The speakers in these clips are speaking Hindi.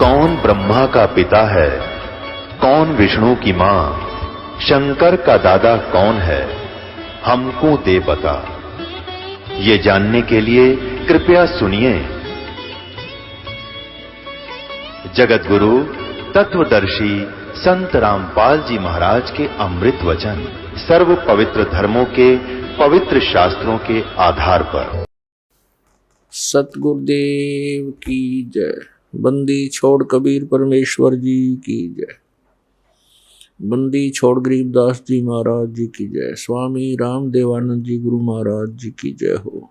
कौन ब्रह्मा का पिता है, कौन विष्णु की मां, शंकर का दादा कौन है, हमको दे बता। ये जानने के लिए कृपया सुनिए। जगत गुरु तत्वदर्शी संत रामपाल जी महाराज के अमृत वचन सर्व पवित्र धर्मों के पवित्र शास्त्रों के आधार पर। सतगुरुदेव की जय। बंदी छोड़ कबीर परमेश्वर जी की जय। बंदी छोड़ गरीबदास जी महाराज जी की जय। स्वामी रामदेवानंद जी गुरु महाराज जी की जय हो।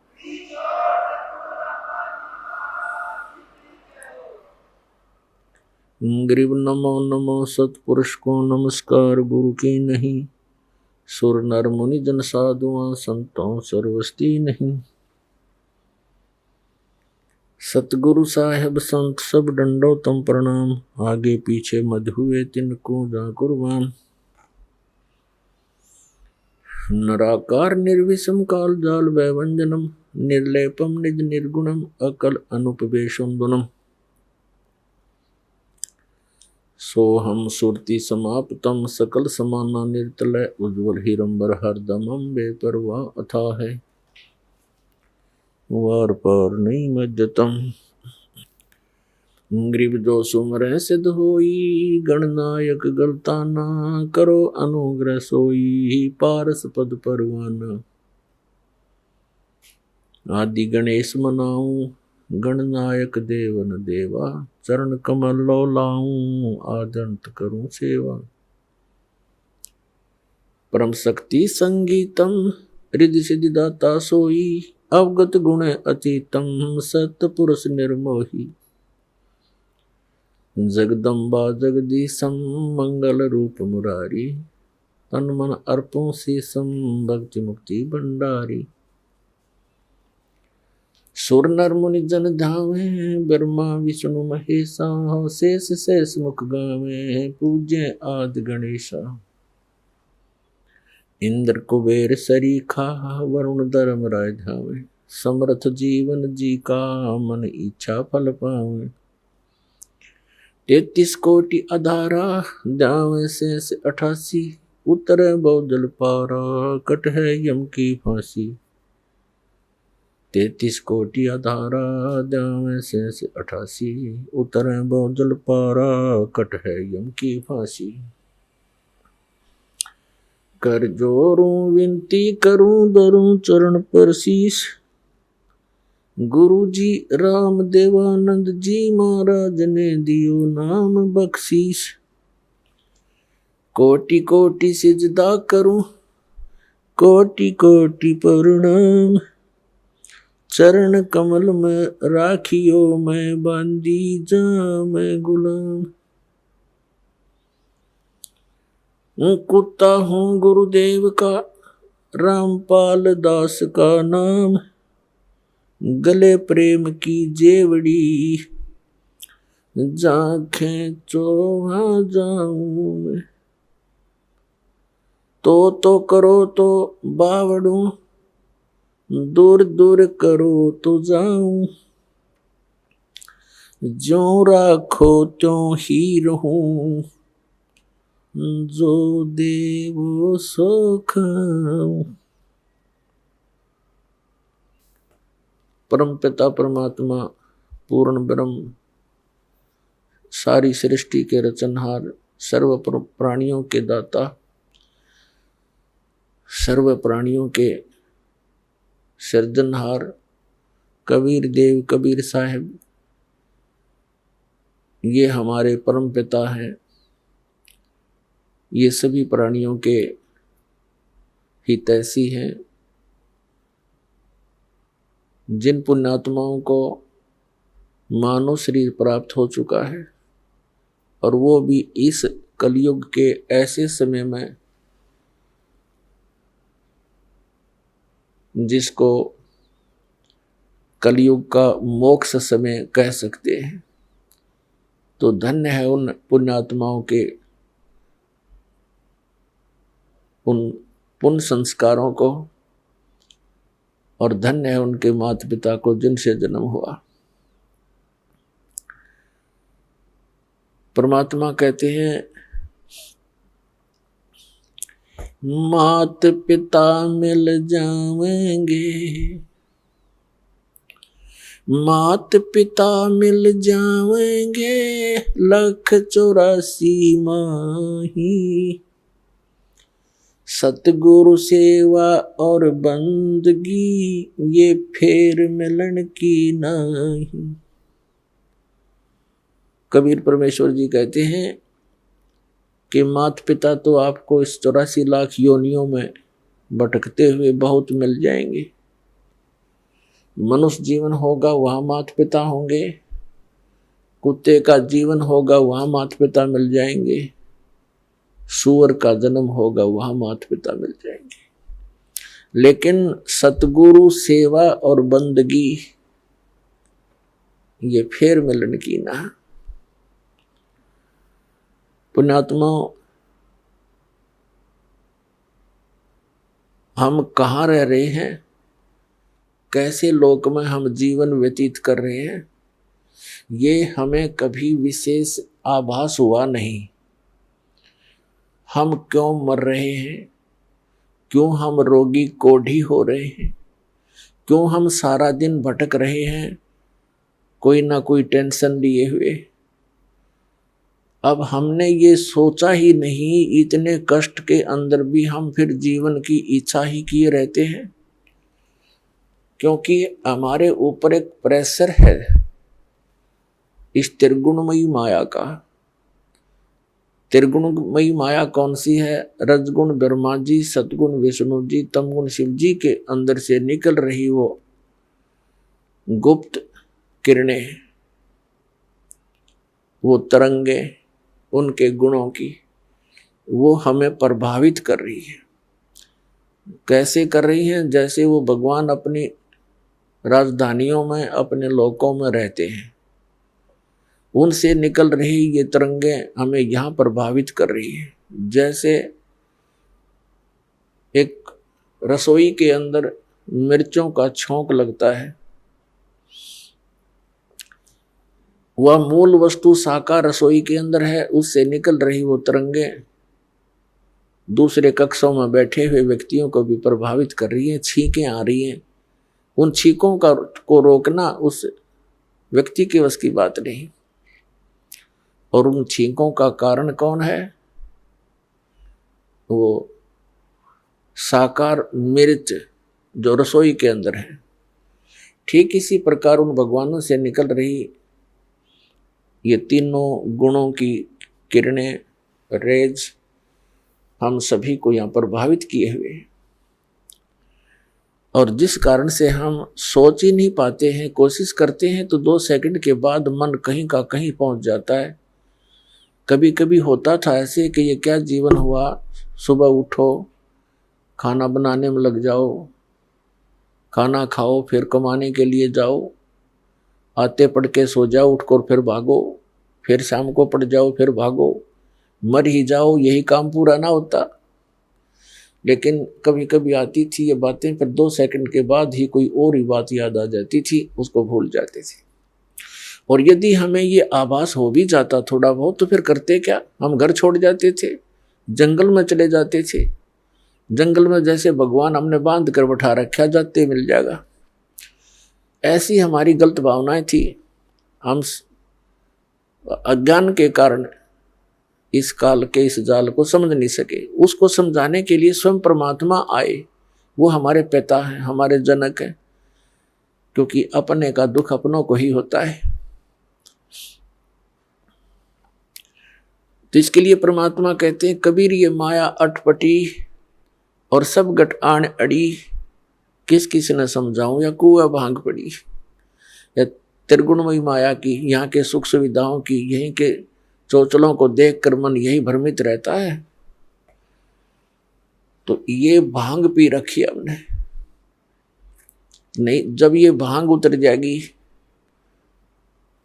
गरीब नमो नमो सतपुरुष को नमस्कार गुरु की नहीं। सुर नर मुनि जन साधुआं संतों सर्वस्ती नहीं। सतगुरु साहेब संत सब डंडो तम प्रणाम। आगे पीछे मध हुए तिनको जा कुर्बान। नराकार निर्विषम काल जाल वैवंजनम। निर्लेपम निज निर्गुणम अकल अनुपवेशम दुनम। सोहम सुरति समाप्तम सकल समाना निर्तलय। उज्ज्वल हिरंबर हरदमम बेपरवाह अथा है। वार पार नहीं मज्जतम। ग्रीब जो सुमर सिद्ध होई। गणनायक गलताना करो अनुग्रह सोई। पारस पद परवाना। आदि गणेश मनाऊं गणनायक देवन देवा। चरण कमल लो लाऊं आदंत करूं सेवा। परम शक्ति संगीतम रिद्धि सिद्धि दाता सोई। अवगत गुण अतीतम सतपुरुष निर्मोही। जगदम्बा जगदीशम मंगल रूप मुरारी। तन मन अर्पों शीसम भक्ति मुक्ति भंडारी। सुर नर मुनि जन धावे। ब्रह्मा विष्णु महेशा। शेष शेष मुख गावे। पूज्य आदि गणेशा। इंद्र कुबेर सरीखा। वरुण धर्म राय धावे। समर्थ जीवन जी का मन इच्छा फल पावे। 33 कोटि अधारा दावे शेष 88। उतरे बहुजल पारा कट है यम की फांसी। 33 कोटि अधारा दावे शेष 88। उतरे बहुजल पारा कट है यम की फांसी। कर जोरूं विनती करूं धरूं चरण पर शीश। गुरु जी राम देवानंद जी महाराज ने दियो नाम बख्शीश। कोटि कोटि सिजदा करूं कोटि कोटि प्रणाम। चरण कमल में राखियो मैं बांधी जा मैं गुलाम। कुत्ता हूँ गुरुदेव का रामपाल दास का नाम। गले प्रेम की जेवड़ी जा खेचो वहाँ जाऊं मैं। तो करो तो बावड़ू दूर दूर करो तो जाऊं। ज्यों राखो त्यों ही रहूं। जो देवो सो खाऊं। परम पिता परमात्मा पूर्ण ब्रह्म सारी सृष्टि के रचनहार सर्व प्राणियों के दाता सर्व प्राणियों के सृजनहार कबीर देव कबीर साहिब ये हमारे परम पिता हैं। ये सभी प्राणियों के हितैषी हैं। जिन पुण्यात्माओं को मानव शरीर प्राप्त हो चुका है और वो भी इस कलयुग के ऐसे समय में जिसको कलयुग का मोक्ष समय कह सकते हैं, तो धन्य है उन पुण्यात्माओं के उन पुण्य संस्कारों को और धन्य है उनके माता पिता को जिनसे जन्म हुआ। परमात्मा कहते हैं मात पिता मिल जाएंगे, मात पिता मिल जाएंगे, 184 माही, सतगुरु सेवा और बंदगी ये फेर मिलन की नहीं। कबीर परमेश्वर जी कहते हैं कि मात पिता तो आपको इस 84 लाख योनियों में भटकते हुए बहुत मिल जाएंगे। मनुष्य जीवन होगा वहां मात पिता होंगे, कुत्ते का जीवन होगा वहां मात पिता मिल जाएंगे, सूअर का जन्म होगा वहां मात पिता मिल जाएंगे, लेकिन सतगुरु सेवा और बंदगी ये फेर मिलन की ना। पुण्यात्मा, हम कहाँ रह रहे हैं, कैसे लोक में हम जीवन व्यतीत कर रहे हैं, ये हमें कभी विशेष आभास हुआ नहीं। हम क्यों मर रहे हैं, क्यों हम रोगी कोढ़ी हो रहे हैं, क्यों हम सारा दिन भटक रहे हैं कोई ना कोई टेंशन लिए हुए। अब हमने ये सोचा ही नहीं, इतने कष्ट के अंदर भी हम फिर जीवन की इच्छा ही किए रहते हैं, क्योंकि हमारे ऊपर एक प्रेशर है इस त्रिगुणमयी माया का। त्रिगुणमयी माया कौन सी है? रजगुण ब्रह्मा जी, सतगुण विष्णु जी, तमगुण शिव जी के अंदर से निकल रही वो गुप्त किरणें, वो तरंगे उनके गुणों की, वो हमें प्रभावित कर रही है। कैसे कर रही है? जैसे वो भगवान अपनी राजधानियों में, अपने लोकों में रहते हैं, उनसे निकल रही ये तरंगे हमें यहाँ प्रभावित कर रही है। जैसे एक रसोई के अंदर मिर्चों का छौंक लगता है, वह मूल वस्तु साकार रसोई के अंदर है, उससे निकल रही वो तरंगे दूसरे कक्षों में बैठे हुए व्यक्तियों को भी प्रभावित कर रही है। छींकें आ रही हैं, उन छींकों को रोकना उस व्यक्ति के वश की बात नहीं। और उन छींकों का कारण कौन है? वो साकार मिर्च जो रसोई के अंदर है। ठीक इसी प्रकार उन भगवानों से निकल रही ये तीनों गुणों की किरणें, रेज हम सभी को यहाँ प्रभावित किए हुए हैं, और जिस कारण से हम सोच ही नहीं पाते हैं। कोशिश करते हैं तो 2 सेकंड के बाद मन कहीं का कहीं पहुंच जाता है। कभी कभी होता था ऐसे कि ये क्या जीवन हुआ, सुबह उठो, खाना बनाने में लग जाओ, खाना खाओ, फिर कमाने के लिए जाओ, आते पढ़ के सो जाओ, उठकर फिर भागो, फिर शाम को पढ़ जाओ, फिर भागो, मर ही जाओ, यही काम पूरा ना होता। लेकिन कभी कभी आती थी ये बातें, फिर 2 सेकंड के बाद ही कोई और ही बात याद आ जाती थी, उसको भूल जाते थे। और यदि हमें ये आभास हो भी जाता थोड़ा बहुत, तो फिर करते क्या? हम घर छोड़ जाते थे, जंगल में चले जाते थे। जंगल में जैसे भगवान हमने बांध कर बैठा रखा, जाते मिल जाएगा। ऐसी हमारी गलत भावनाएं थी। हम अज्ञान के कारण इस काल के इस जाल को समझ नहीं सके। उसको समझाने के लिए स्वयं परमात्मा आए। वो हमारे पिता हैं, हमारे जनक हैं, क्योंकि अपने का दुख अपनों को ही होता है। तो इसके लिए परमात्मा कहते हैं, कबीर ये माया अटपटी और सब गट आण अड़ी, किस किस ने समझाऊं या कुआ भांग पड़ी। या त्रिगुणमयी माया की, यहाँ के सुख सुविधाओं की, यहीं के चोचलों को देखकर मन यही भ्रमित रहता है। तो ये भांग पी रखी हमने नहीं। जब ये भांग उतर जाएगी,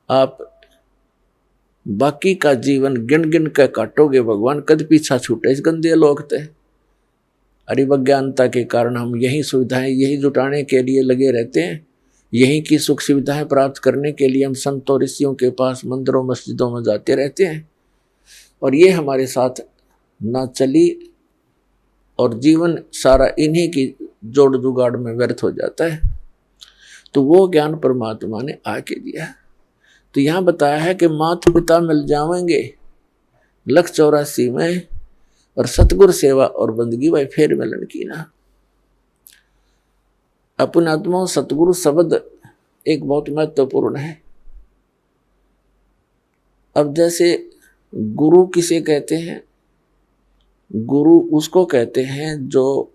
आप बाकी का जीवन गिन गिन कर काटोगे। भगवान कद पीछा छूटे इस गंदे लोक ते। अरिवज्ञानता के कारण हम यही सुविधाएं, यही जुटाने के लिए लगे रहते हैं। यही की सुख सुविधाएं प्राप्त करने के लिए हम संतों ऋषियों के पास मंदिरों मस्जिदों में जाते रहते हैं। और ये हमारे साथ ना चली और जीवन सारा इन्हीं की जोड़ जुगाड़ में व्यर्थ हो जाता है। तो वो ज्ञान परमात्मा ने आके दिया। तो यहाँ बताया है कि माता पिता मिल जाएंगे लख 84 में, और सतगुरु सेवा और बंदगी भाई फेर मिलन की ना। अपने आत्मा सतगुरु शब्द एक बहुत महत्वपूर्ण है। अब जैसे गुरु किसे कहते हैं? गुरु उसको कहते हैं जो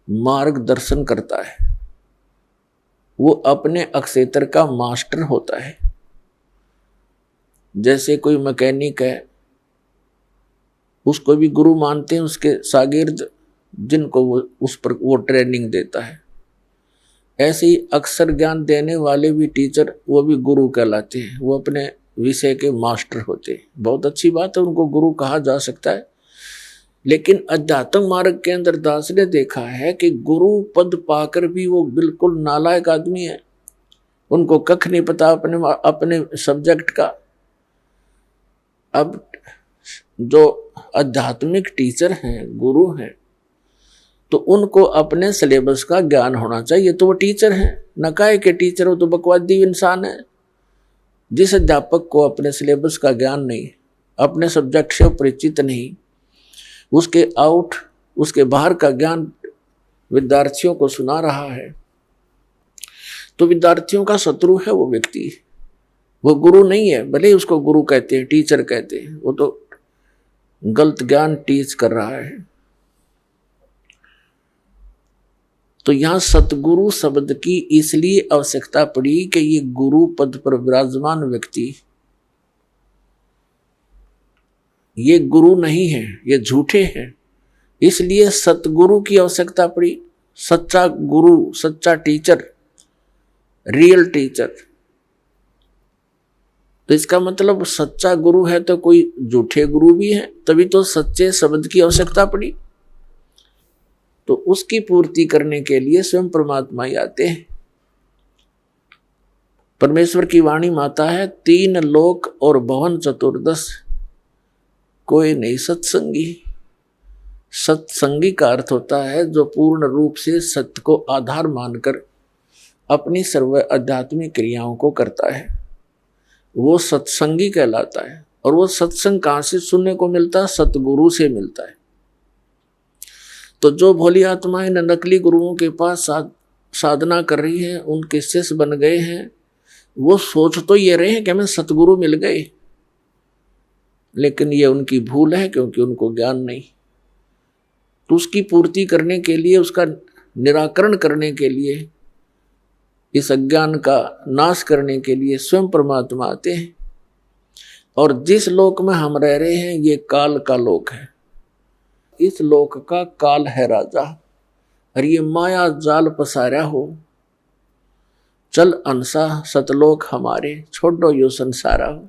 मार्गदर्शन करता है, वो अपने अक्षेत्र का मास्टर होता है। जैसे कोई मैकेनिक है, उसको भी गुरु मानते हैं, उसके शागिर्द जिनको वो उस पर वो ट्रेनिंग देता है। ऐसे ही अक्षर ज्ञान देने वाले भी टीचर, वो भी गुरु कहलाते हैं, वो अपने विषय के मास्टर होते हैं। बहुत अच्छी बात है, उनको गुरु कहा जा सकता है। लेकिन अध्यात्म मार्ग के अंदर दास ने देखा है कि गुरु पद पाकर भी वो बिल्कुल नालायक आदमी है, उनको कख नहीं पता अपने सब्जेक्ट का। अब जो आध्यात्मिक टीचर हैं, गुरु हैं, तो उनको अपने सिलेबस का ज्ञान होना चाहिए। तो वो टीचर हैं, नकाए के टीचर हो तो बकवादी इंसान है। जिस अध्यापक को अपने सिलेबस का ज्ञान नहीं, अपने सब्जेक्ट से परिचित नहीं, उसके बाहर का ज्ञान विद्यार्थियों को सुना रहा है, तो विद्यार्थियों का शत्रु है वो व्यक्ति। वो गुरु नहीं है, भले ही उसको गुरु कहते हैं, टीचर कहते हैं, वो तो गलत ज्ञान टीच कर रहा है। तो यहां सतगुरु शब्द की इसलिए आवश्यकता पड़ी कि ये गुरु पद पर विराजमान व्यक्ति ये गुरु नहीं है, ये झूठे हैं, इसलिए सतगुरु की आवश्यकता पड़ी। सच्चा गुरु, सच्चा टीचर, रियल टीचर। तो इसका मतलब सच्चा गुरु है तो कोई झूठे गुरु भी है, तभी तो सच्चे शब्द की आवश्यकता पड़ी। तो उसकी पूर्ति करने के लिए स्वयं परमात्मा ही आते हैं। परमेश्वर की वाणी माता है, 3 लोक और भवन चतुर्दश कोई नहीं सत्संगी। सत्संगी का अर्थ होता है जो पूर्ण रूप से सत्य को आधार मानकर अपनी सर्व आध्यात्मिक क्रियाओं को करता है, वो सत्संगी कहलाता है। और वो सत्संग कहाँ से सुनने को मिलता है? सतगुरु से मिलता है। तो जो भोली आत्माएं नकली गुरुओं के पास साधना कर रही हैं, उनके शिष्य बन गए हैं, वो सोच तो ये रहे हैं कि हमें सतगुरु मिल गए, लेकिन ये उनकी भूल है, क्योंकि उनको ज्ञान नहीं। तो उसकी पूर्ति करने के लिए, उसका निराकरण करने के लिए, इस अज्ञान का नाश करने के लिए स्वयं परमात्मा आते हैं। और जिस लोक में हम रह रहे हैं, ये काल का लोक है। इस लोक का काल है राजा, और ये माया जाल पसारा हो। चल अंसा सतलोक हमारे, छोड़ो यो संसारा हो।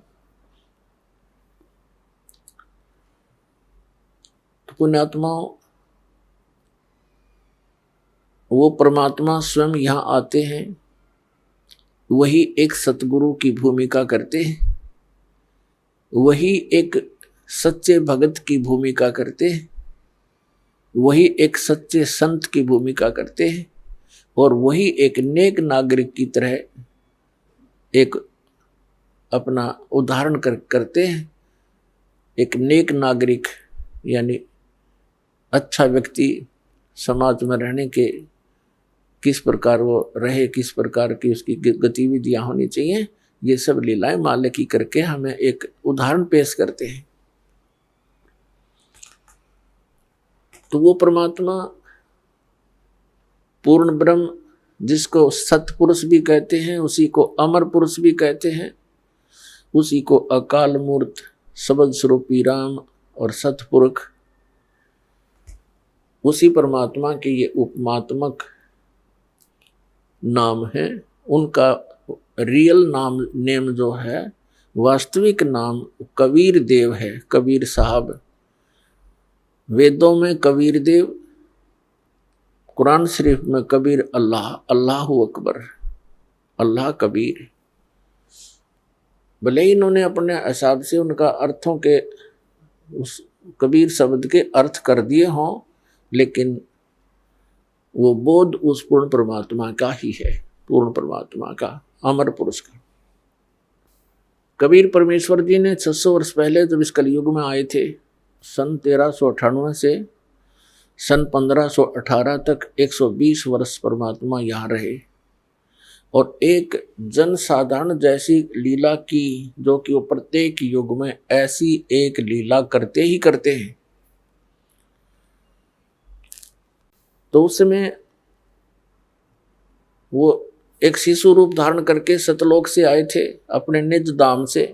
तो पुण्यात्माओं, वो परमात्मा स्वयं यहाँ आते हैं, वही एक सतगुरु की भूमिका करते हैं, वही एक सच्चे भगत की भूमिका करते हैं, वही एक सच्चे संत की भूमिका करते हैं, और वही एक नेक नागरिक की तरह एक अपना उदाहरण करते हैं। एक नेक नागरिक यानी अच्छा व्यक्ति समाज में रहने के किस प्रकार वो रहे, किस प्रकार की उसकी गतिविधियां होनी चाहिए, ये सब लीलाएं माले की करके हमें एक उदाहरण पेश करते हैं। तो वो परमात्मा पूर्ण ब्रह्म, जिसको सतपुरुष भी कहते हैं, उसी को अमर पुरुष भी कहते हैं, उसी को अकाल मूर्त, शब्द स्वरूपी राम और सतपुरुष, उसी परमात्मा के ये उपमात्मक नाम है। उनका रियल नेम जो है, वास्तविक नाम कबीर देव है, कबीर साहब। वेदों में कबीर देव, कुरान शरीफ में कबीर अल्लाह, अल्लाहु अकबर, अल्लाह कबीर। भले ही इन्होंने अपने हिसाब से उनका अर्थों के उस कबीर शब्द के अर्थ कर दिए हों, लेकिन वो बोध उस पूर्ण परमात्मा का ही है, पूर्ण परमात्मा का, अमर पुरुष का। कबीर परमेश्वर जी ने 600 वर्ष पहले जब इस कलयुग में आए थे, सन 1398 से सन 1518 तक 120 वर्ष परमात्मा यहाँ रहे और एक जनसाधारण जैसी लीला की, जो कि वो प्रत्येक युग में ऐसी एक लीला करते ही करते हैं। तो उस समय वो एक शिशु रूप धारण करके सतलोक से आए थे अपने निज धाम से,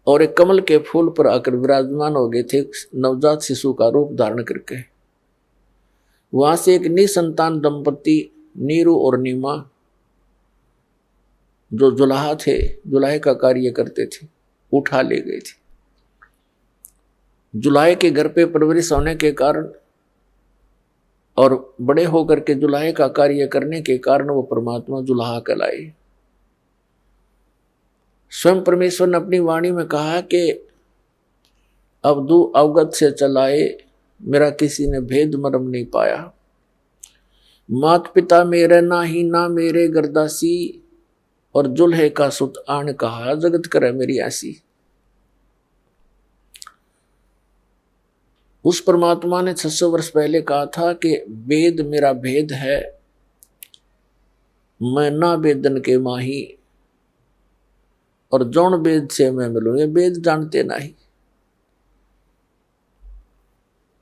और एक कमल के फूल पर आकर विराजमान हो गए थे नवजात शिशु का रूप धारण करके। वहां से एक निसंतान दंपति नीरू और नीमा, जो जुलाहा थे, जुलाहे का कार्य करते थे, उठा ले गए थे। जुलाहे के घर पे परवरिश होने के कारण और बड़े होकर के जुलाहे का कार्य करने के कारण वो परमात्मा जुलाहा कहलाए। स्वयं परमेश्वर ने अपनी वाणी में कहा कि अवधू अवगत से चलाए, मेरा किसी ने भेद मर्म नहीं पाया। मात पिता मेरे ना ही ना मेरे गर्दासी, और जुल्हे का सुत आन कहा जगत करे मेरी ऐसी। उस परमात्मा ने 600 वर्ष पहले कहा था कि वेद मेरा भेद है, मैं ना वेदन के माही, और जौन वेद से मैं मिलूं, ये वेद जानते नहीं।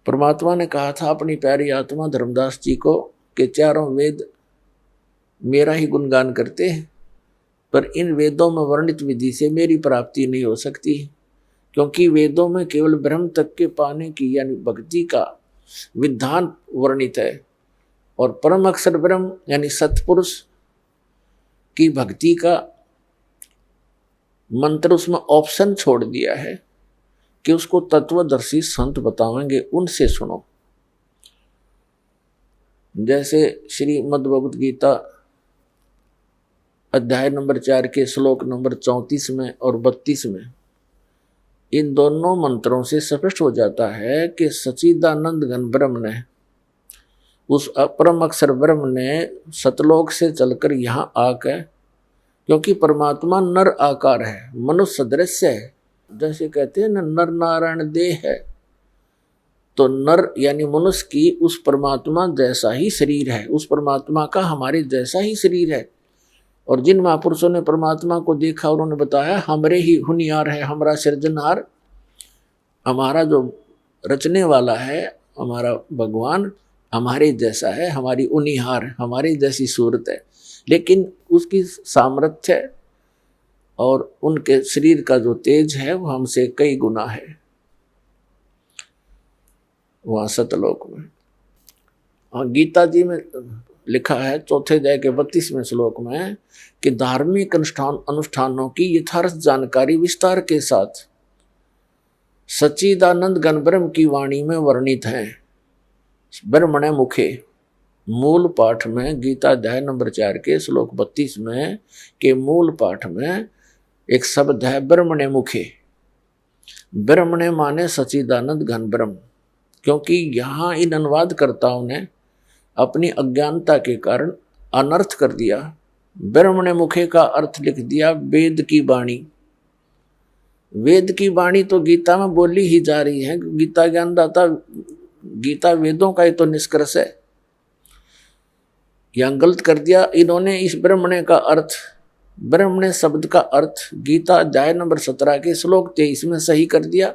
परमात्मा ने कहा था अपनी प्यारी आत्मा धर्मदास जी को कि चारों वेद मेरा ही गुणगान करते हैं, पर इन वेदों में वर्णित विधि से मेरी प्राप्ति नहीं हो सकती, क्योंकि वेदों में केवल ब्रह्म तक के पाने की यानी भक्ति का विधान वर्णित है, और परम अक्षर ब्रह्म यानी सतपुरुष की भक्ति का मंत्र उसमें ऑप्शन छोड़ दिया है कि उसको तत्वदर्शी संत बतावेंगे, उनसे सुनो। जैसे श्रीमद् भगवद गीता अध्याय नंबर 4 के श्लोक नंबर 34 में और 32 में, इन दोनों मंत्रों से स्पष्ट हो जाता है कि सच्चिदानंद घन ब्रह्म ने, उस परम अक्षर ब्रह्म ने सतलोक से चलकर यहाँ आकर, क्योंकि परमात्मा नर आकार है, मनुष्य सदृश्य है, जैसे कहते हैं ना नर नारायण देह है, तो नर यानी मनुष्य की उस परमात्मा जैसा ही शरीर है, उस परमात्मा का हमारे जैसा ही शरीर है। और जिन महापुरुषों ने परमात्मा को देखा उन्होंने बताया हमरे ही हुनियार है, हमारा सृजनहार, हमारा जो रचने वाला है, हमारा भगवान हमारे जैसा है, हमारी उनिहार, हमारी जैसी सूरत है, लेकिन उसकी सामर्थ्य और उनके शरीर का जो तेज है वो हमसे कई गुना है वहां सतलोक में। और गीता जी में लिखा है 4th अध्याय के 32वें श्लोक में कि धार्मिक अनुष्ठानों की यथार्थ जानकारी विस्तार के साथ सच्चिदानंद घन ब्रह्म की वाणी में वर्णित है। ब्रह्मणे मुखे मूल पाठ में, गीता अध्याय नंबर 4 के श्लोक 32 में के मूल पाठ में एक शब्द है ब्रह्मणे मुखे। ब्रह्मणे माने सच्चिदानंद घन ब्रह्म, क्योंकि यहाँ इन अनुवादकर्ताओं ने अपनी अज्ञानता के कारण अनर्थ कर दिया। ब्रह्मणे मुखे का अर्थ लिख दिया वेद की वाणी। वेद की वाणी तो गीता में बोली ही जा रही है, गीता ज्ञानदाता, गीता वेदों का ही तो निष्कर्ष है। यहाँ गलत कर दिया इन्होंने। इस ब्रह्मणे का अर्थ, ब्रह्मणे शब्द का अर्थ गीता अध्याय नंबर 17 के श्लोक 23 में सही कर दिया।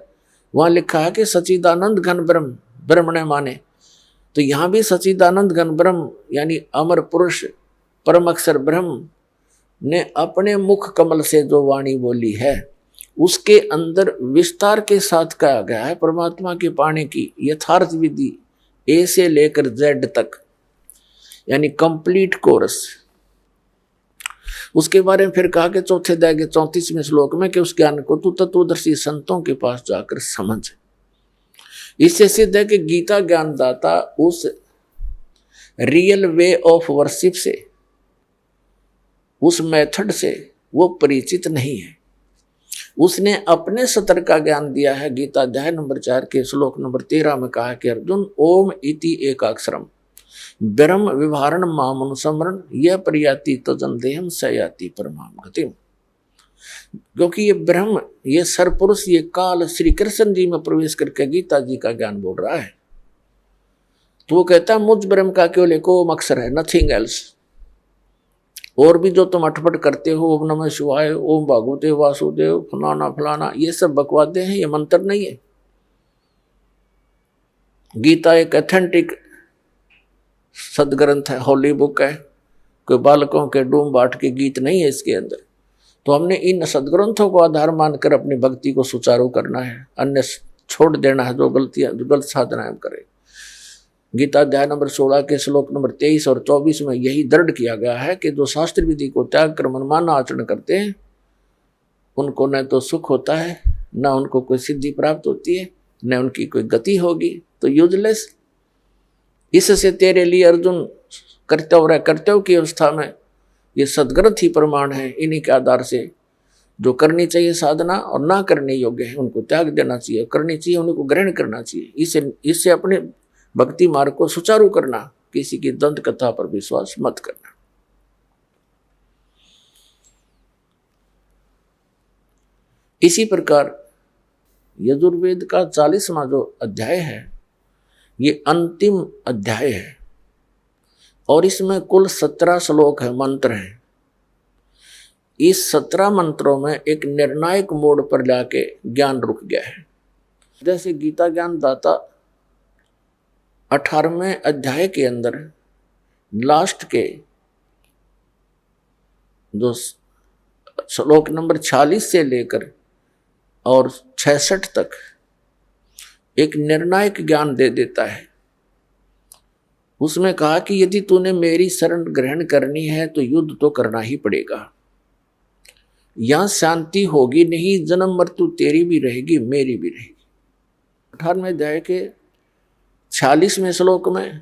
वहां लिखा है कि सच्चिदानंद घन ब्रह्म, ब्रह्मणे माने, तो यहाँ भी सच्चिदानंद घन ब्रह्म यानी अमर पुरुष परम अक्षर ब्रह्म ने अपने मुख कमल से जो वाणी बोली है उसके अंदर विस्तार के साथ कहा गया है परमात्मा के पाने की यथार्थ विधि, ए से लेकर जेड तक, यानी कंप्लीट कोर्स। उसके बारे में फिर कहा कि 4th अध्याय के 34वें श्लोक में कि उस ज्ञान को तू तत्वदर्शी संतों के पास जाकर समझ। इससे सिद्ध है कि गीता ज्ञानदाता उस रियल वे ऑफ वर्शिप से, उस मेथड से, वो परिचित नहीं है। उसने अपने सतर का ज्ञान दिया है। गीता अध्याय नंबर 4 के श्लोक नंबर 13 में कहा कि अर्जुन ओम इति एकाक्षरम ब्रह्म विभारण मामनुसमरण यह प्रयाति तजन देहम सयाति परमाम गतिम। क्योंकि ये ब्रह्म, ये सरपुरुष, ये काल श्री कृष्ण जी में प्रवेश करके गीता जी का ज्ञान बोल रहा है। तो वो कहता है मुझ ब्रह्म का केवल एक ओम अक्षर है, नथिंग एल्स। और भी जो तुम अटपट करते हो, ओम नमः शिवाय, ओम भागवते वासुदेव, फलाना फलाना, ये सब बकवादे हैं, ये मंत्र नहीं है। गीता एक ऑथेंटिक सदग्रंथ है, होली बुक है, कोई बालकों के डूम बाट के गीत नहीं है इसके अंदर। तो हमने इन सदग्रंथों को आधार मानकर अपनी भक्ति को सुचारू करना है, अन्य छोड़ देना है जो गलत साधना हम करें। गीता अध्याय नंबर 16 के श्लोक नंबर 23 और 24 में यही दृढ़ किया गया है कि जो शास्त्र विधि को त्याग कर मनमाना आचरण करते हैं उनको न तो सुख होता है, न उनको कोई सिद्धि प्राप्त होती है, न उनकी कोई गति होगी, तो यूजलेस। इससे तेरे लिए अर्जुन कर्तव्य की अवस्था में ये सदग्रंथ ही प्रमाण है। इन्हीं के आधार से जो करनी चाहिए साधना और ना करने योग्य है उनको त्याग देना चाहिए, करनी चाहिए उनको ग्रहण करना चाहिए। इससे अपने भक्ति मार्ग को सुचारू करना, किसी की दंत कथा पर विश्वास मत करना। इसी प्रकार यजुर्वेद का 40वां जो अध्याय है ये अंतिम अध्याय है और इसमें कुल 17 श्लोक है, मंत्र हैं। इस 17 मंत्रों में एक निर्णायक मोड़ पर जाके ज्ञान रुक गया है। जैसे गीता ज्ञान दाता 18वें अध्याय के अंदर लास्ट के जो श्लोक नंबर 46 से लेकर और 66 तक एक निर्णायक ज्ञान दे देता है। उसमें कहा कि यदि तूने मेरी शरण ग्रहण करनी है तो युद्ध तो करना ही पड़ेगा, यहां शांति होगी नहीं, जन्म मृत्यु तेरी भी रहेगी मेरी भी रहेगी। 18वें अध्याय के 46वें श्लोक में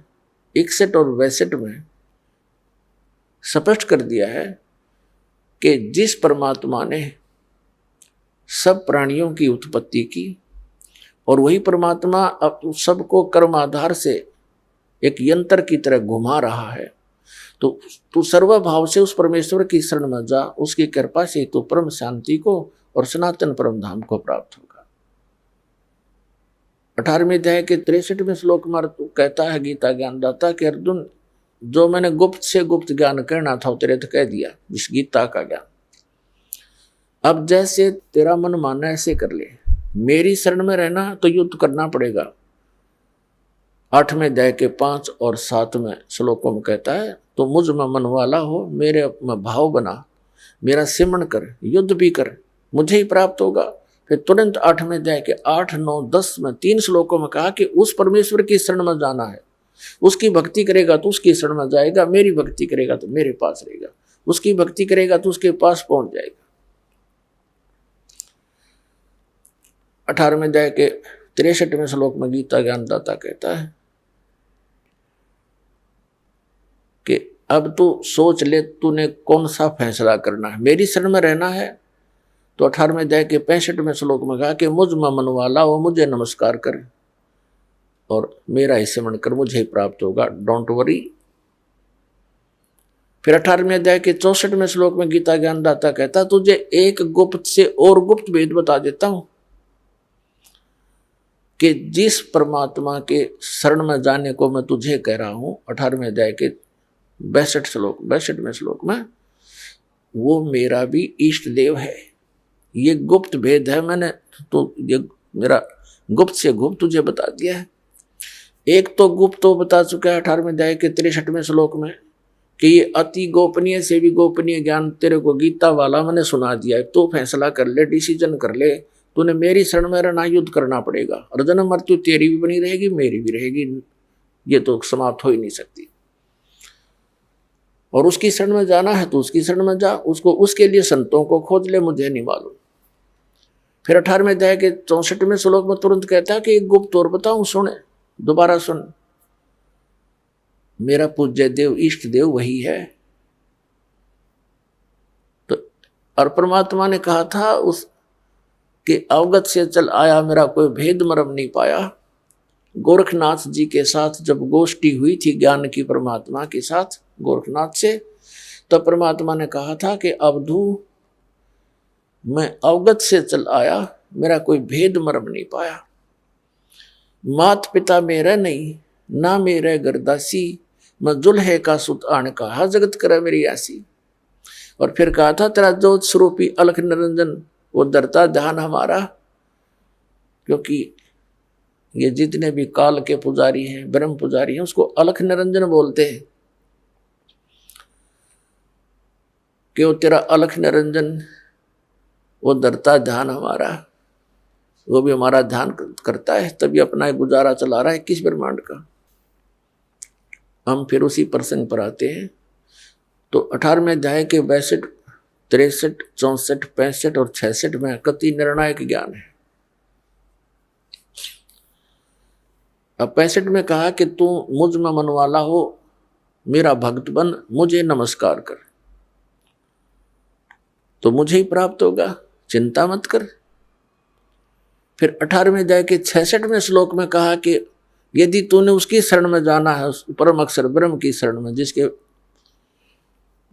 61 और 62 में स्पष्ट कर दिया है कि जिस परमात्मा ने सब प्राणियों की उत्पत्ति की और वही परमात्मा अब सबको कर्म आधार से एक यंत्र की तरह घुमा रहा है, तो तू सर्वभाव से उस परमेश्वर की शरण में जा, उसकी कृपा से तू परम शांति को और सनातन परम धाम को प्राप्त होगा। 18वें अध्याय के 63वें श्लोक में कहता है गीता ज्ञानदाता कि अर्जुन जो मैंने गुप्त से गुप्त ज्ञान करना था तेरे तो कह दिया, इस गीता का ज्ञान। अब जैसे तेरा मन मानना ऐसे कर ले, मेरी शरण में रहना तो युद्ध करना पड़ेगा। 8वें अध्याय के 5 और 7वें श्लोकों में कहता है तो मुझ में मन वाला हो, मेरे में भाव बना, मेरा सिमरण कर, युद्ध भी कर, मुझे ही प्राप्त होगा। फिर तुरंत 8वें अध्याय के 8, 9, 10 में 3 श्लोकों में कहा कि उस परमेश्वर की शरण में जाना है। उसकी भक्ति करेगा तो उसकी शरण में जाएगा, मेरी भक्ति करेगा तो मेरे पास रहेगा, उसकी भक्ति करेगा तो उसके पास पहुंच जाएगा। 18वें अध्याय के 63वें श्लोक में गीता ज्ञानदाता कहता है कि अब तू सोच ले तूने कौन सा फैसला करना है। मेरी शरण में रहना है तो 18वें अध्याय के 65वें श्लोक में कहा कि मुझ में मन वाला वो मुझे नमस्कार कर और मेरा ही स्मरण कर, मुझे ही प्राप्त होगा, डोंट वरी। फिर 18वें अध्याय के 64वें श्लोक में गीता ज्ञानदाता कहता तुझे एक गुप्त से और गुप्त भेद बता देता हूं कि जिस परमात्मा के शरण में जाने को मैं तुझे कह रहा हूं, 18वें अध्याय के 62वें श्लोक में, वो मेरा भी इष्ट देव है। ये गुप्त भेद है, मैंने तो ये मेरा गुप्त से गुप्त तुझे बता दिया है। एक तो गुप्त तो बता चुका है 18वें अध्याय के 63वें श्लोक में कि ये अति गोपनीय से भी गोपनीय ज्ञान तेरे को गीता वाला मैंने सुना दिया है। तो फैसला कर ले, डिसीजन कर ले, तूने मेरी शरण में रहना, युद्ध करना पड़ेगा और जन्म मृत्यु तेरी भी बनी रहेगी मेरी भी रहेगी, ये तो समाप्त हो ही नहीं सकती। और उसकी शरण में जाना है तो उसकी शरण में जा, उसको उसके लिए संतों को खोज ले, मुझे नहीं मालूम। फिर 18वें अध्याय के 64वें श्लोक में तुरंत कहता है कि एक गुप्त और बताऊं, सुने, दोबारा सुन, मेरा पूज्य देव इष्ट देव वही है। तो और परमात्मा ने कहा था उस के अवगत से चल आया, मेरा कोई भेद मरम नहीं पाया। गोरखनाथ जी के साथ जब गोष्ठी हुई थी ज्ञान की परमात्मा के साथ गोरखनाथ से, तो परमात्मा ने कहा था कि अवधू मैं अवगत से चल आया, मेरा कोई भेद मरम नहीं पाया। मात पिता मेरा नहीं, ना मेरे गरदासी, मैं जुल्हे का सुत आन कहा, जगत करे मेरी आसी। और फिर कहा था तेरा ज्योत स्वरूपी अलख निरंजन वो धरता ध्यान हमारा, क्योंकि ये जितने भी काल के पुजारी हैं, ब्रह्म पुजारी हैं, उसको अलख निरंजन बोलते हैं कि वो तेरा अलख निरंजन वो धरता ध्यान हमारा, वो भी हमारा ध्यान करता है, तभी अपना गुजारा चला रहा है किस ब्रह्मांड का। हम फिर उसी प्रसंग पर आते हैं। तो 18वें अध्याय के 62, 63, 64, 65 और 66 में कति निर्णायक ज्ञान है। अब 65 में कहा कि तू मुझ में मन वाला हो, मेरा भक्त बन, मुझे नमस्कार कर, तो मुझे ही प्राप्त होगा, चिंता मत कर। फिर 18वें अध्याय के 66वें श्लोक में कहा कि यदि तूने उसकी शरण में जाना है, परम अक्षर ब्रह्म की शरण में,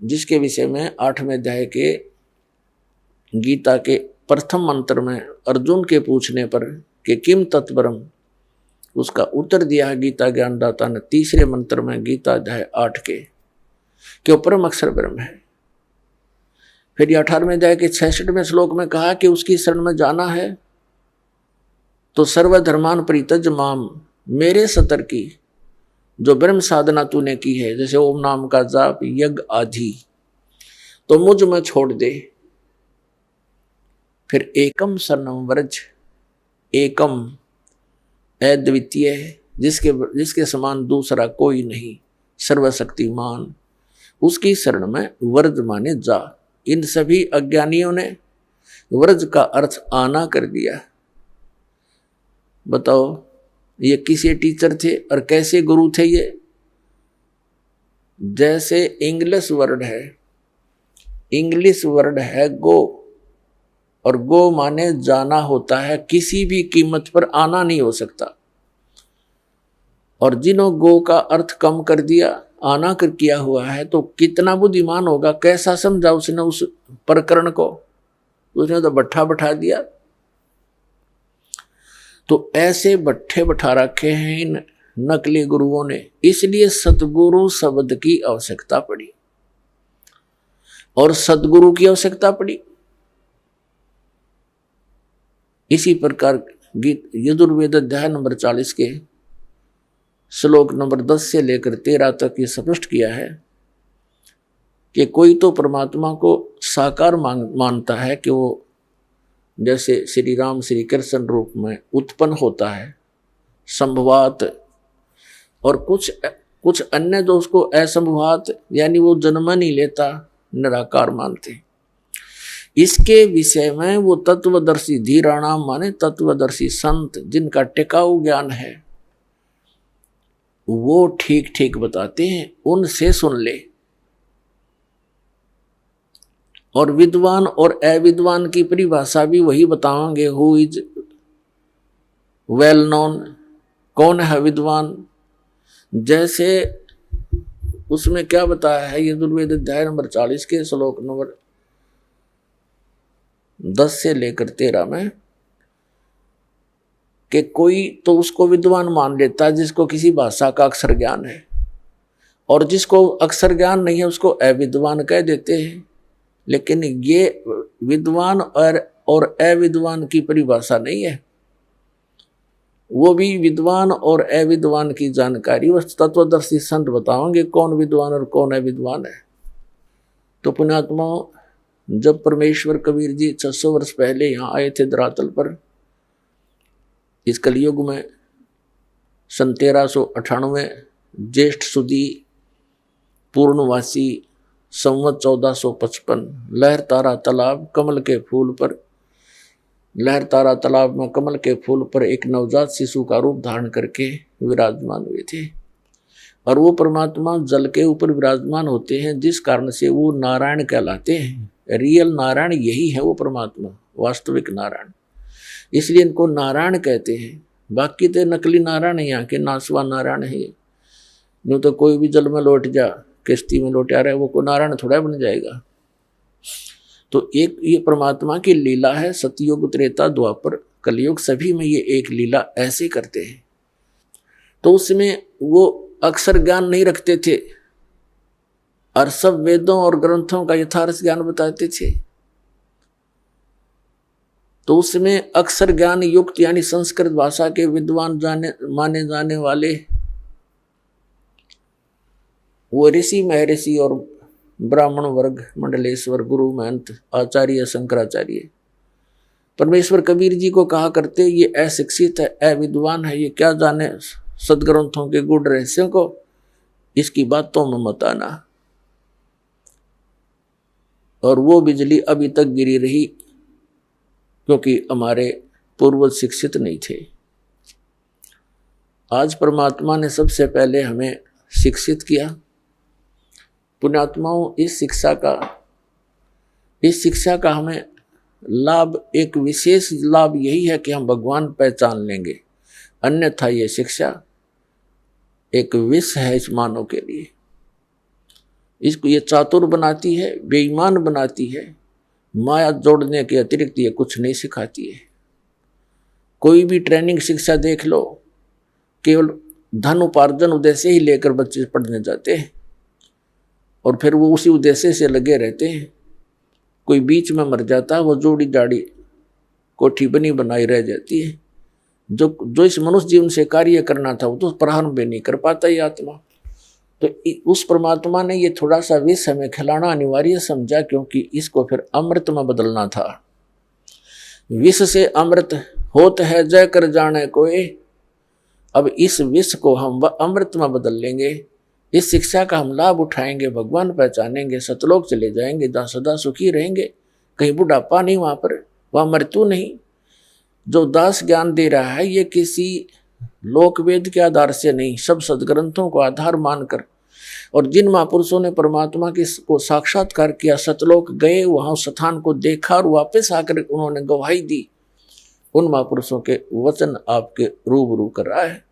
जिसके विषय में 8वें अध्याय के गीता के प्रथम मंत्र में अर्जुन के पूछने पर कि किम तत्परम, उसका उत्तर दिया है गीता ज्ञानदाता ने 3रे मंत्र में गीता अध्याय 8 के कि वो परम अक्षर ब्रह्म है। फिर 18वें अध्याय के 66वें श्लोक में कहा कि उसकी शरण में जाना है तो सर्वधर्मान परित्यज माम, मेरे सतर की जो ब्रह्म साधना तूने की है, जैसे ओम नाम का जाप यज्ञ आदि, तो मुझ में छोड़ दे। फिर एकम शरणम व्रज, एकम अद्वितीय है, जिसके समान दूसरा कोई नहीं, सर्वशक्तिमान, उसकी शरण में व्रज माने जा। इन सभी अज्ञानियों ने व्रज का अर्थ आना कर दिया। बताओ ये किसे टीचर थे और कैसे गुरु थे ये? जैसे इंग्लिश वर्ड है गो, और गो माने जाना होता है, किसी भी कीमत पर आना नहीं हो सकता। और जिन्हों गो का अर्थ कम कर दिया, आना कर किया हुआ है, तो कितना बुद्धिमान होगा, कैसा समझा उसने उस प्रकरण को, उसने तो बट्ठा बैठा दिया। तो ऐसे बट्ठे बैठा रखे हैं इन नकली गुरुओं ने, इसलिए सतगुरु शब्द की आवश्यकता पड़ी और सदगुरु की आवश्यकता पड़ी। इसी प्रकार गीत यजुर्वेद अध्याय नंबर 40 के श्लोक नंबर 10 से लेकर 13 तक ये स्पष्ट किया है कि कोई तो परमात्मा को साकार मानता है कि वो जैसे श्री राम श्री कृष्ण रूप में उत्पन्न होता है संभवात, और कुछ अन्य जो उसको असंभवात यानी वो जन्म नहीं लेता, निराकार मानते। इसके विषय में वो तत्वदर्शी धीराणाम माने तत्वदर्शी संत, जिनका टिकाऊ ज्ञान है, वो ठीक ठीक बताते हैं, उनसे सुन ले। और विद्वान और अविद्वान की परिभाषा भी वही बताएंगे। हु इज वेल नोन, कौन है विद्वान, जैसे उसमें क्या बताया है यजुर्वेद अध्याय नंबर 40 के श्लोक नंबर 10 से लेकर 13 में कि कोई तो उसको विद्वान मान लेता है जिसको किसी भाषा का अक्षर ज्ञान है, और जिसको अक्षर ज्ञान नहीं है उसको अविद्वान कह देते हैं। लेकिन ये विद्वान और अविद्वान की परिभाषा नहीं है, वो भी विद्वान और अविद्वान की जानकारी वह तत्वदर्शी संत बताओगे कौन विद्वान और कौन अविद्वान है। तो पुण्यात्मा, जब परमेश्वर कबीर जी 600 वर्ष पहले यहाँ आए थे धरातल पर, इस कलयुग में 1398 ज्येष्ठ सुदी पूर्णवासी संवत 1455, लहर तारा तालाब कमल के फूल पर, लहर तारा तालाब में कमल के फूल पर एक नवजात शिशु का रूप धारण करके विराजमान हुए थे। और वो परमात्मा जल के ऊपर विराजमान होते हैं, जिस कारण से वो नारायण कहलाते हैं। रियल नारायण यही है, वो परमात्मा वास्तविक नारायण। इसलिए इनको नारायण कहते हैं। बाकी तो नकली नारायण है, यहाँ के नासवा नारायण है। यूँ तो कोई भी जल में लौट जा, किश्ती में लौट आ रहा है, वो को नारायण थोड़ा बन जाएगा। तो एक ये परमात्मा की लीला है। सतयुग, त्रेता, द्वापर, कलयुग, सभी में ये एक लीला ऐसे करते हैं। तो उसमें वो अक्षर ज्ञान नहीं रखते थे और सब वेदों और ग्रंथों का यथार्थ ज्ञान बताते थे। तो उसमें अक्षर ज्ञान युक्त यानी संस्कृत भाषा के विद्वान माने जाने वाले वो ऋषि, महर्षि और ब्राह्मण वर्ग, मंडलेश्वर, गुरु, महंत, आचार्य, शंकराचार्य, परमेश्वर कबीर जी को कहा करते ये अशिक्षित है, अविद्वान है, ये क्या जाने सदग्रंथों के गुड़ रहस्यों को, इसकी बातों में मत आना। और वो बिजली अभी तक गिरी रही क्योंकि हमारे पूर्वज शिक्षित नहीं थे। आज परमात्मा ने सबसे पहले हमें शिक्षित किया। पुण्यात्माओं, इस शिक्षा का हमें लाभ, एक विशेष लाभ यही है कि हम भगवान पहचान लेंगे। अन्यथा ये शिक्षा एक विष है इस मानव के लिए। इसको ये चातुर बनाती है, बेईमान बनाती है, माया जोड़ने के अतिरिक्त ये कुछ नहीं सिखाती है। कोई भी ट्रेनिंग शिक्षा देख लो, केवल धन उपार्जन उद्देश्य ही लेकर बच्चे पढ़ने जाते हैं और फिर वो उसी उद्देश्य से लगे रहते हैं। कोई बीच में मर जाता है, वो जोड़ी जाड़ी कोठी बनी बनाई रह जाती है। जो इस मनुष्य जीवन से कार्य करना था वो तो प्रारंभ भी नहीं कर पाता ये आत्मा। तो उस परमात्मा ने ये थोड़ा सा विष हमें खिलाना अनिवार्य समझा, क्योंकि इसको फिर अमृत में बदलना था। विष से अमृत होत है जय कर जाने कोई। अब इस विष को हम अमृत में बदल लेंगे। इस शिक्षा का हम लाभ उठाएंगे, भगवान पहचानेंगे, सतलोक चले जाएंगे, जहाँ सदा सुखी रहेंगे। कहीं बुढ़ापा नहीं वहाँ पर, वहाँ मृत्यु नहीं। जो दास ज्ञान दे रहा है ये किसी लोकवेद के आधार से नहीं, सब सदग्रंथों को आधार मानकर, और जिन महापुरुषों ने परमात्मा को साक्षात्कार किया, सतलोक गए, वहाँ स्थान को देखा और वापस आकर उन्होंने गवाही दी, उन महापुरुषों के वचन आपके रूबरू कर रहा है।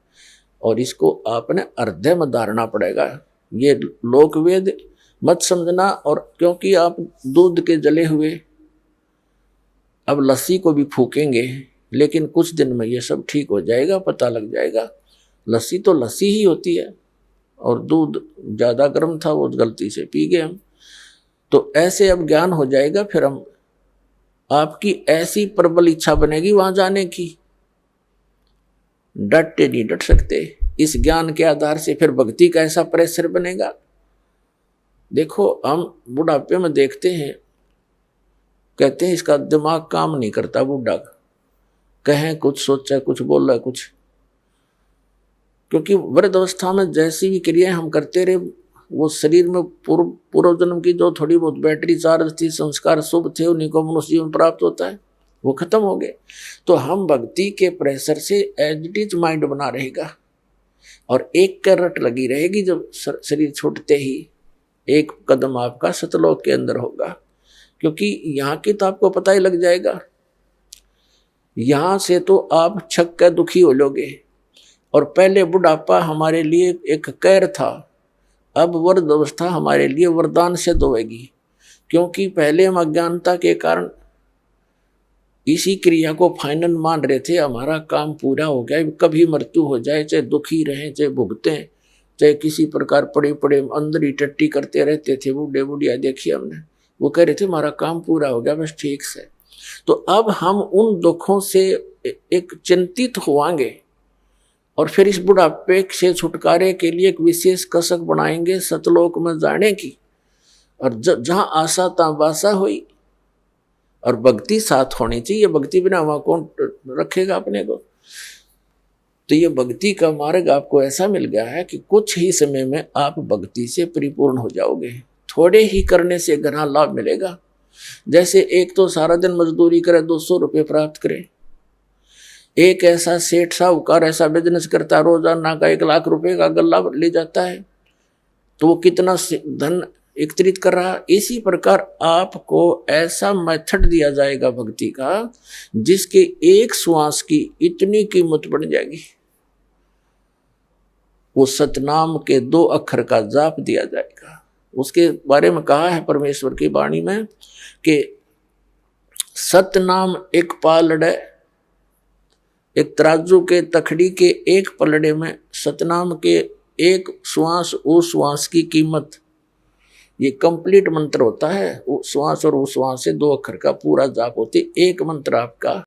और इसको आपने हृदय में धारना पड़ेगा। ये लोकवेद मत समझना। और क्योंकि आप दूध के जले हुए अब लस्सी को भी फूकेंगे, लेकिन कुछ दिन में ये सब ठीक हो जाएगा, पता लग जाएगा। लस्सी तो लस्सी ही होती है और दूध ज़्यादा गर्म था, वो गलती से पी गए हम। तो ऐसे अब ज्ञान हो जाएगा, फिर हम आपकी ऐसी प्रबल इच्छा बनेगी वहां जाने की, डटते नहीं डट सकते। इस ज्ञान के आधार से फिर भक्ति का ऐसा प्रेशर बनेगा। देखो हम बुढ़ापे में देखते हैं, कहते हैं इसका दिमाग काम नहीं करता, बुढ़ा कहें कुछ, सोचा कुछ, बोला कुछ। क्योंकि वृद्ध अवस्था में जैसी भी क्रियाएं हम करते रहे, वो शरीर में पूर्व जन्म की जो थोड़ी बहुत बैटरी चार्ज थी, संस्कार शुभ थे, उन्हीं को मनुष्य जीवन प्राप्त होता है, वो खत्म हो गए। तो हम भक्ति के प्रेशर से एज इट इज माइंड बना रहेगा और एक करट लगी रहेगी। जब शरीर छूटते ही एक कदम आपका सतलोक के अंदर होगा, क्योंकि यहाँ की तो आपको पता ही लग जाएगा। यहाँ से तो आप छक कर दुखी हो लोगे। और पहले बुढ़ापा हमारे लिए एक कैर था, अब वृद्ध अवस्था हमारे लिए वरदान सिद्ध होगी। क्योंकि पहले हम अज्ञानता के कारण इसी क्रिया को फाइनल मान रहे थे, हमारा काम पूरा हो गया, कभी मृत्यु हो जाए, चाहे दुखी रहें, चाहे भुगतें, चाहे किसी प्रकार पड़े पड़े अंदर ही टट्टी करते रहते थे। बूढ़े बुढ़िया देखिए हमने, वो कह रहे थे हमारा काम पूरा हो गया, बस ठीक से। तो अब हम उन दुखों से एक चिंतित होवांगे और फिर इस बुढ़ापे से छुटकारे के लिए एक विशेष कसक बनाएंगे सतलोक में जाने की। और जहाँ आशा तहाँ बासा हुई, और भक्ति साथ होनी चाहिए। भक्ति बिना वहाँ कौन रखेगा अपने को। तो ये भक्ति का मार्ग आपको ऐसा मिल गया है कि कुछ ही समय में आप भक्ति से परिपूर्ण हो जाओगे। थोड़े ही करने से घना लाभ मिलेगा। जैसे एक तो सारा दिन मजदूरी करे, 200 रुपये प्राप्त करे। एक ऐसा सेठ साहूकार ऐसा बिजनेस करता, रोजाना का 1 लाख रुपए का गल्ला ले जाता है, तो वो कितना धन एकत्रित कर रहा। इसी प्रकार आपको ऐसा मेथड दिया जाएगा भक्ति का जिसके एक श्वास की इतनी कीमत बढ़ जाएगी। वो सतनाम के 2 अक्षर का जाप दिया जाएगा। उसके बारे में कहा है परमेश्वर की वाणी में कि सतनाम एक पालड़े, एक तराजू के तखड़ी के एक पलड़े में सतनाम के एक श्वास उस श्वास की कीमत। ये कंप्लीट मंत्र होता है। वो श्वास और उस श्वास से 2 अक्षर का पूरा जाप होती। एक मंत्र आपका